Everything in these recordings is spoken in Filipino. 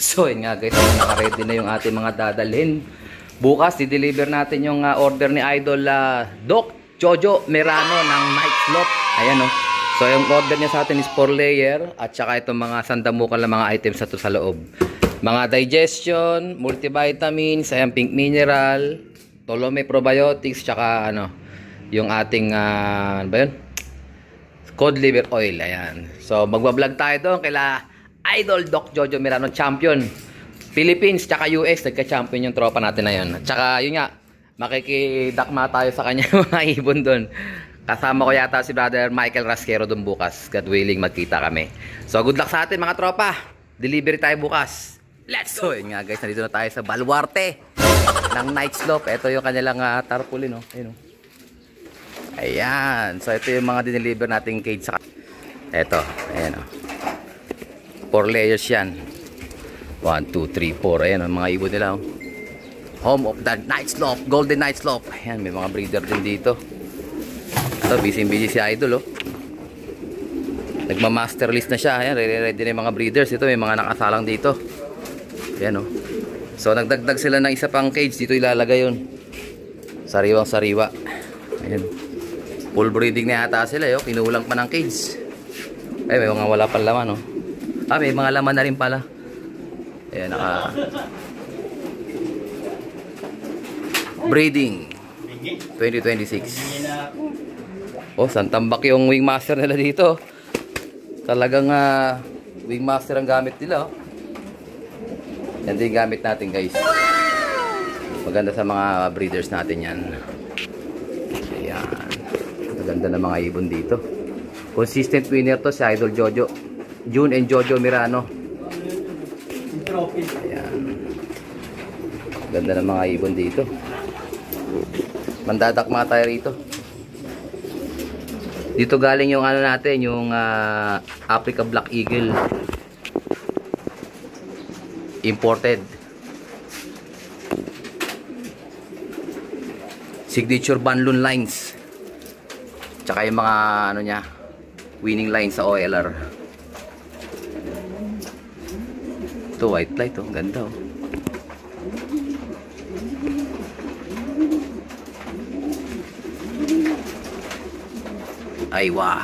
So yun nga guys, naka-ready na yung ating mga dadalhin. Bukas i-deliver natin yung order ni Idol Doc Jojo Merano ng Night Slope. Ayan oh. So yung order niya sa atin is 4 layer at saka itong mga sandamukan na mga items na to sa loob. Mga digestion, multivitamins, ayan, pink mineral, Tolome probiotics, tsaka ano, yung ating ano ba yun? Cod liver oil, ayan. So magbablog tayo doon kaila Idol Doc Jojo Merano, champion Philippines tsaka US, nagka-champion yung tropa natin na yun. At saka yun nga, makikidakma tayo sa kanya mga ibon doon. Kasama ko yata si brother Michael Rasquero doon bukas. God willing, magkita kami. So good luck sa atin mga tropa. Delivery tayo bukas. Let's go! Yun nga guys, nandito na tayo sa baluarte ng Night Slope. Ito yung kanilang tarpaulin, no? Ayun, no? Ayan. So ito yung mga dineliver nating cage sa... Ito, ayan, no? 4 layers yan. 1, 2, 3, 4. Ayan, ang mga ibon nila, oh. Home of the Night Slope, Golden Night Slope. Ayan, may mga breeder din dito. Ito, busy si Idol, oh. Nagma-master list na siya. Ayan, ready na yung mga breeders. Ito, may mga nakasalang dito. Ayan, oh. So, nagdagdag sila ng isa pang cage. Dito ilalagay yun. Sariwang sariwa. Ayan. Full breeding na yata sila, oh. Kinulang pa ng cage. Ay, may mga wala pang laman, oh. Ah, may mga laman na rin pala. Ayan, naka... Breeding 2026. Oh, santambak yung wingmaster nila dito. Talagang wingmaster ang gamit nila, oh. Yan din gamit natin guys. Maganda sa mga breeders natin yan. Ayan. Maganda na mga ibon dito. Consistent winner to si Idol Jojo June and Jojo Merano. Ayan. Ganda ng mga ibon dito. Mandadakma tayo rito. Dito galing yung ano natin, yung Africa Black Eagle. Imported. Signature Banlun lines. Tsaka yung mga ano niya, winning lines sa OLR. Ito white light, oh, ganda, oh. Ay, wow.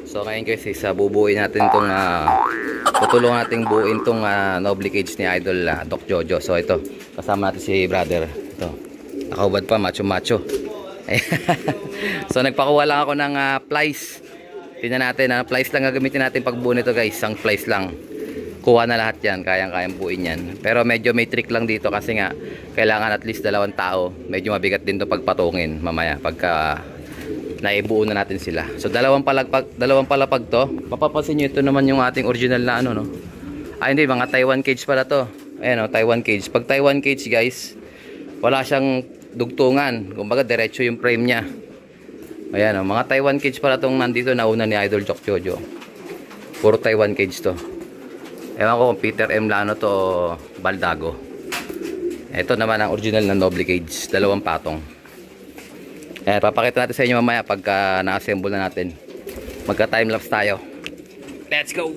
So ngayon guys, bubuuin natin itong tutulungan natin buuin itong noble cage ni Idol Doc Jojo. So ito, kasama natin si brother. Ito, nakahubad pa, macho macho. So nagpakuha lang ako ng plies. Tingnan natin, plies lang gagamitin natin pagbuo nito guys. Ang plies lang, kuha na lahat yan, kayang buuin yan. Pero medyo may trick lang dito kasi nga kailangan at least 2 tao. Medyo mabigat din ito pagpatungin mamaya pagka naibuo na natin sila. So dalawang palapag to. Mapapansin nyo, ito naman yung ating original na ano, no? Ay hindi, mga Taiwan cage pala to. Ayan, oh, Taiwan cage. Pag Taiwan cage guys, wala siyang dugtungan. Kumbaga diretso yung frame nya. Ayan, oh, mga Taiwan cage pala tong nandito, nauna ni Idol Doc Jojo. Puro Taiwan cage to. Ewan ko kung Peter M. Lano to o Baldago. Ito naman ang original na noble cage. 2 patong. Ayan, papakita natin sa inyo mamaya pagka na-assemble na natin. Magka timelapse tayo. Let's go!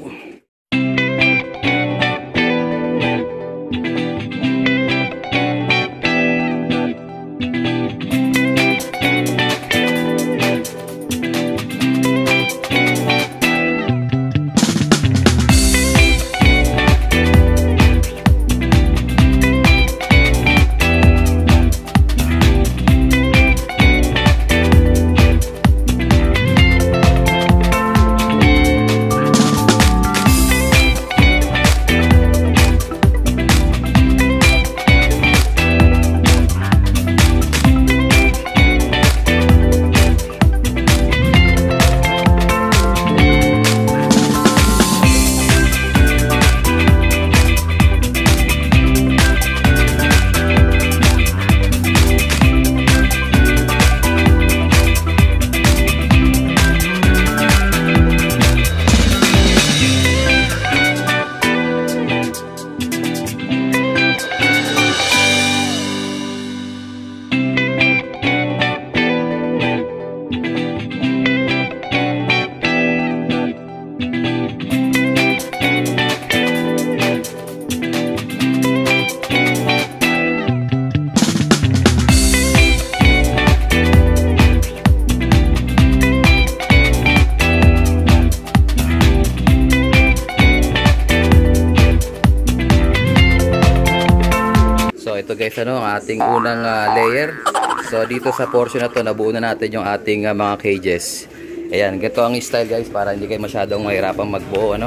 ito guys, ang ating unang layer. So dito sa portion na to, nabuo na natin yung ating mga cages. Ayan, ganito ang style guys, para hindi kayo masyadong mahirapang magbuo,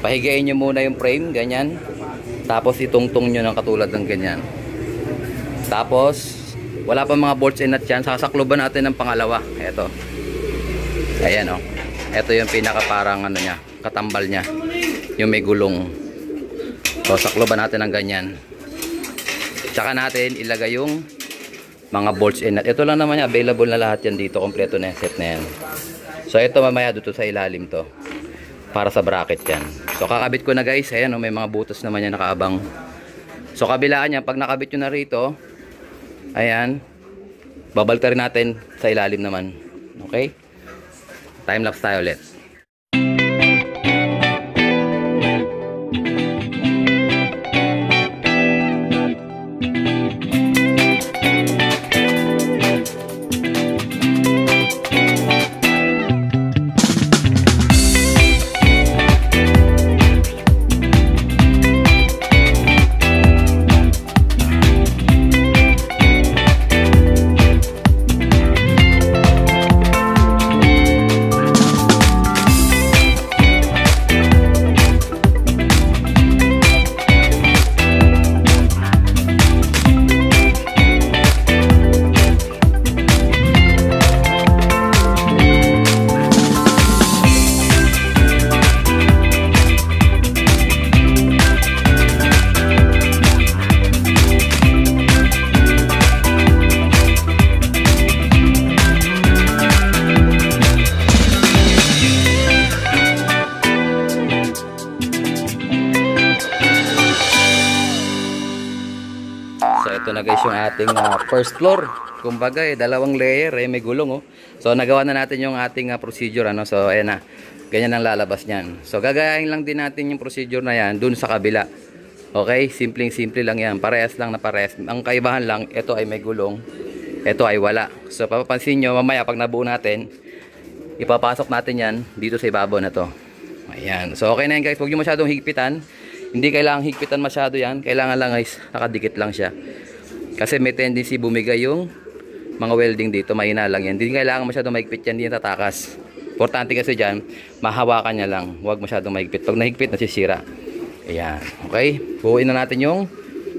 Pahigain nyo muna yung frame, ganyan. Tapos itungtong nyo ng katulad ng ganyan. Tapos, wala pa mga bolts and nut yan. Sasakloban natin ng pangalawa. Ito. Ayan, Ito yung pinaka parang niya, katambal niya. Yung may gulong. So, sakloban natin ng ganyan. Tsaka natin ilagay yung mga bolts and nut. Ito lang naman yan, available na lahat yan dito. Kompleto na yung set na yan. So, ito mamaya dito sa ilalim to. Para sa bracket yan. So, kakabit ko na guys. Ayan, may mga butas naman yan nakaabang. So, kabilaan yan. Pag nakabit nyo na rito, ayan, babalta rin natin sa ilalim naman. Okay? Time lapse tayo ulit. Ito na guys yung ating first floor. Kumbaga dalawang layer, may gulong So nagawa na natin yung ating procedure So ayan na. Ganyan ang lalabas niyan. So gagayahin lang din natin yung procedure na yan dun sa kabila. Okay? Simple lang yan. Parehas lang na parehas. Ang kaibahan lang, ito ay may gulong. Ito ay wala. So papapansin nyo mamaya pag nabuo natin, ipapasok natin yan dito sa ibabaw na to. Ayan. So okay na yan guys. Huwag nyo masyadong higpitan. Hindi kailangang higpitan masyado yan. Kailangan lang guys, nakadikit lang siya. Kasi may tendency bumigay yung mga welding dito. Mahina lang yan. Hindi kailangan masyadong mahigpit yan. Hindi yan tatakas. Importante kasi dyan, mahawakan niya lang. Huwag masyadong mahigpit. Pag nahigpit, nasisira. Ayan. Okay? Buuin na natin yung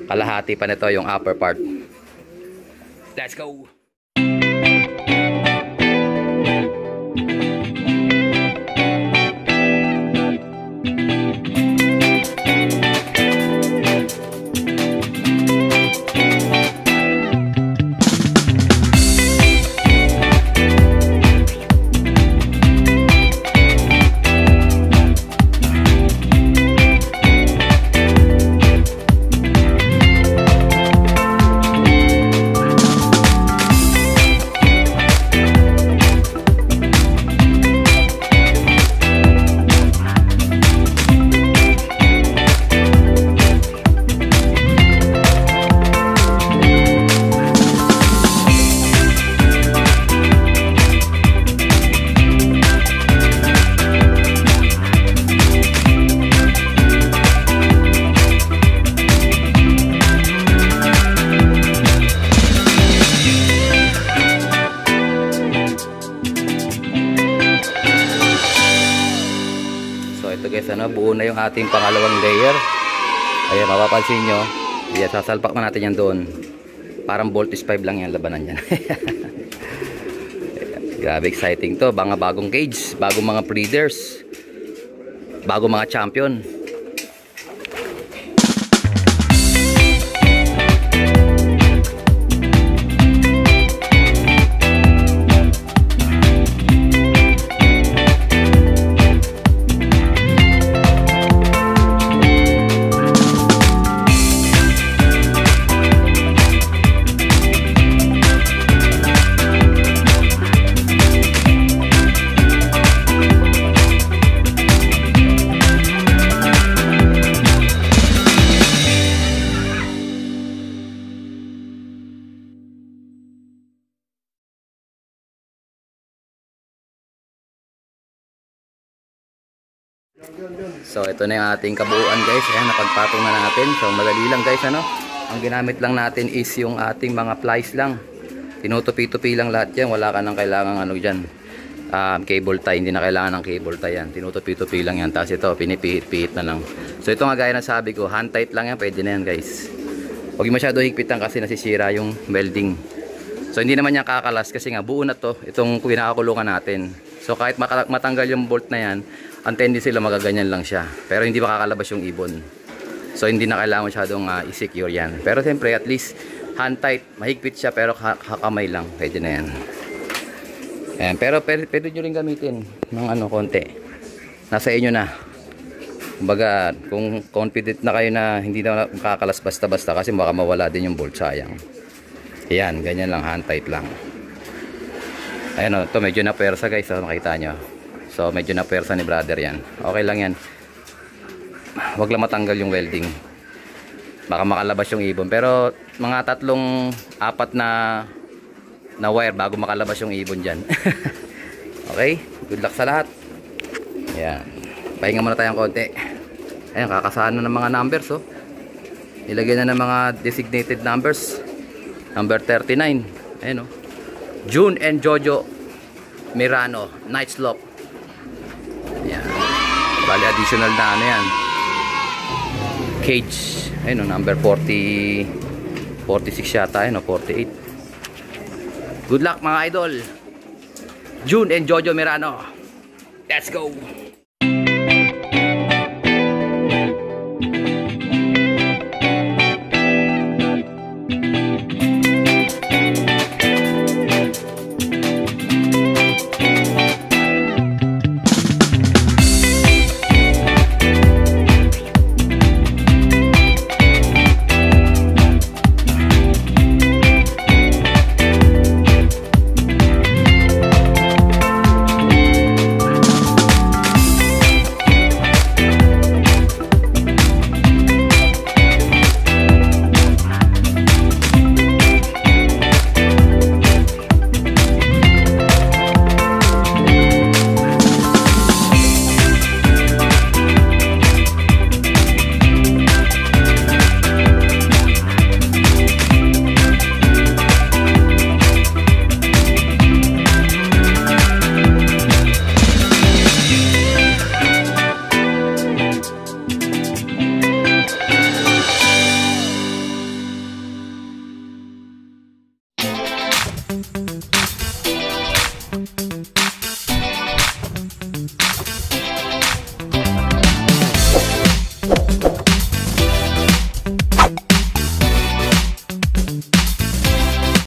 kalahati pa nito, yung upper part. Let's go! Buo na yung ating pangalawang layer. Ayan, mapapansin nyo. Ayan, sasalpak na natin yan doon. Parang voltage 5 lang yan, labanan yan. Grabe exciting to. Mga bagong cage, bagong mga breeders, bagong mga champion. So ito na yung ating kabuuan guys. Ayan, napagpatong na natin. So madali lang guys Ang ginamit lang natin is yung ating mga plies lang. Tinutupi-tupi lang lahat yan. Wala ka nang kailangan ano dyan. Cable tie. Hindi na kailangan ng cable tie yan. Tinutupi-tupi lang yan. Tapos ito, pinipihit-pihit na lang. So ito nga gaya ng sabi ko, hand tight lang yan. Pwede na yan guys. Huwag yung masyado higpitan kasi nasisira yung welding. So hindi naman yan kakalas kasi nga buo na to. Itong pinakakulungan natin. So kahit matanggal yung bolt na yan, ang tendency sila magaganyan lang siya. Pero hindi makakalabas yung ibon. So hindi na kailangan masyadong i-secure yan. Pero siyempre at least hand tight, mahigpit siya pero kakamay lang. Pwede na yan. Ayan, pero pwede nyo rin gamitin ng ano konti. Nasa inyo na. Kumbaga kung confident na kayo na hindi na makakalas basta-basta kasi baka mawala din yung bolt, sayang. Ayan, ganyan lang, hand tight lang. Ayan o, ito medyo na persa guys, makita nyo. So medyo na persa ni brother yan. Okay lang yan. Wag lang matanggal yung welding, baka makalabas yung ibon. Pero mga 3-4 na wire bago makalabas yung ibon dyan. Okay, good luck sa lahat. Ayan, pahinga muna tayong konti. Ayan, kakasahan na ng mga numbers oh. Ilagay na ng mga designated numbers. Number 39. Ayan oh, June and Jojo Mirano, Night Slope. Ayan, bali additional na ano yan, cage. Ayun, number 40, 46 yata, ayun, 48. Good luck mga idol. June and Jojo Mirano. Let's go.